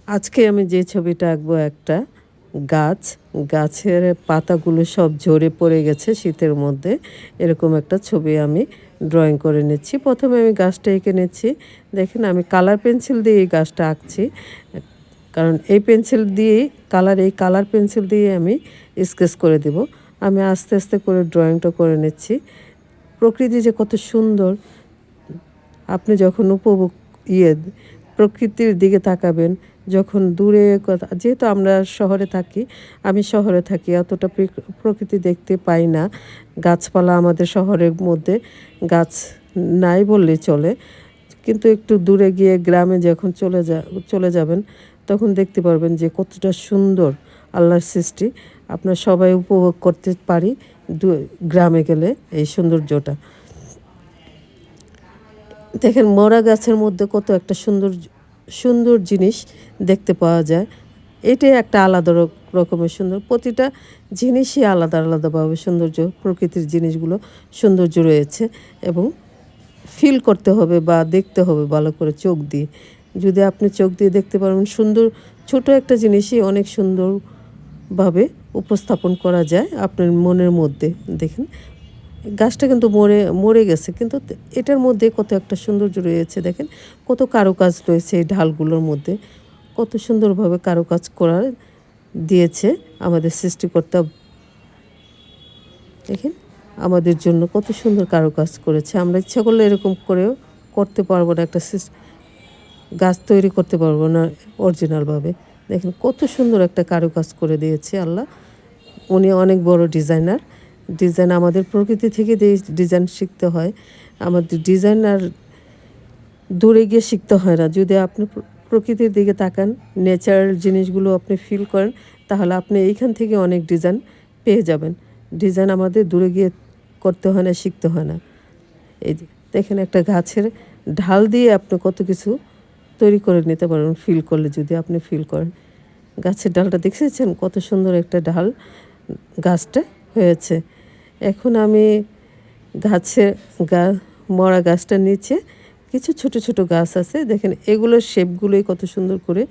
আজকে আমি যে ছবিটা আঁকবো একটা গাছ, গাছের পাতাগুলো সব ঝরে পড়ে গেছে শীতের মধ্যে। এরকম একটা ছবি আমি ড্রয়িং করে নিচ্ছি। প্রথমে আমি গাছটা এঁকে নিচ্ছি। দেখেন আমি কালার পেন্সিল দিয়ে এই গাছটা আঁকছি। কারণ এই পেন্সিল দিয়েই এই কালার পেন্সিল দিয়ে আমি স্কেচ করে দিব। আমি আস্তে আস্তে করে ড্রয়িংটা করে নিচ্ছি। প্রকৃতি যে কত সুন্দর, আপনি যখন ইয়ে প্রকৃতির দিকে তাকাবেন, যখন দূরে যেহেতু আমরা শহরে থাকি, আমি শহরে থাকি, অতটা প্রকৃতি দেখতে পাই না। গাছপালা আমাদের শহরের মধ্যে গাছ নাই বললেই চলে। কিন্তু একটু দূরে গিয়ে গ্রামে যখন চলে যাবেন, তখন দেখতে পারবেন যে কতটা সুন্দর আল্লাহর সৃষ্টি। আপনার সবাই উপভোগ করতে পারি গ্রামে গেলে এই সৌন্দর্যটা। দেখেন মরা গাছের মধ্যে কত একটা সুন্দর সুন্দর জিনিস দেখতে পাওয়া যায়। এটাই একটা আলাদা রকমের সুন্দর। প্রতিটা জিনিসই আলাদা আলাদাভাবে সৌন্দর্য, প্রকৃতির জিনিসগুলো সৌন্দর্য রয়েছে এবং ফিল করতে হবে বা দেখতে হবে ভালো করে চোখ দিয়ে। যদি আপনি চোখ দিয়ে দেখতে পারবেন, সুন্দর ছোট একটা জিনিসই অনেক সুন্দরভাবে উপস্থাপন করা যায় আপনার মনের মধ্যে। দেখেন গাছটা কিন্তু মরে গেছে, কিন্তু এটার মধ্যে কত একটা সৌন্দর্য রয়েছে। দেখেন কত কারুকাজ রয়েছে এই ঢালগুলোর মধ্যে, কত সুন্দরভাবে কারুকাজ করা দিয়েছে আমাদের সৃষ্টিকর্তা। দেখেন আমাদের জন্য কত সুন্দর কারুকাজ করেছে। আমরা ইচ্ছা করলে এরকম করেও করতে পারবো না, একটা গাছ তৈরি করতে পারবো না অরিজিনালভাবে। দেখেন কত সুন্দর একটা কারুকাজ করে দিয়েছে আল্লাহ। উনি অনেক বড় ডিজাইনার। ডিজাইন আমাদের প্রকৃতি থেকে ডিজাইন শিখতে হয়। আমাদের ডিজাইন আর দূরে গিয়ে শিখতে হয় না। যদি আপনি প্রকৃতির দিকে তাকান, ন্যাচারাল জিনিসগুলো আপনি ফিল করেন, তাহলে আপনি এইখান থেকে অনেক ডিজাইন পেয়ে যাবেন। ডিজাইন আমাদের দূরে গিয়ে করতে হয় না, শিখতে হয় না। এই যে দেখেন একটা গাছের ঢাল দিয়ে আপনি কত কিছু তৈরি করে নিতে পারেন ফিল করলে, যদি আপনি ফিল করেন। গাছের ডালটা দেখেছেন কত সুন্দর একটা ডাল গাছটা হয়েছে। এখন আমি গাছে মরা গাছটার নিচে কিছু ছোট ছোট গাছ আছে, দেখেন এগুলোর শেপগুলোই কত সুন্দর করে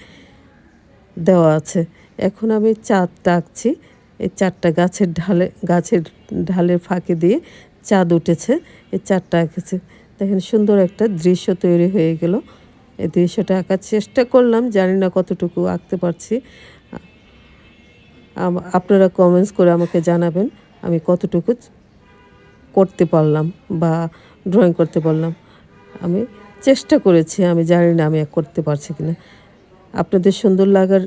দেওয়া আছে। এখন আমি চাঁদটা আঁকছি। এই চারটা গাছের ঢালের ফাঁকে দিয়ে চাঁদ উঠেছে, এই চাঁদটা আঁকেছে। দেখেন সুন্দর একটা দৃশ্য তৈরি হয়ে গেল। এই দৃশ্যটা আঁকার চেষ্টা করলাম, জানি না কতটুকু আঁকতে পারছি। আপনারা কমেন্টস করে আমাকে জানাবেন আমি কতটুকু করতে পারলাম বা ড্রয়িং করতে পারলাম। আমি চেষ্টা করেছি, আমি জানি না আমি করতে পারছি কিনা। আপনাদের সুন্দর লাগার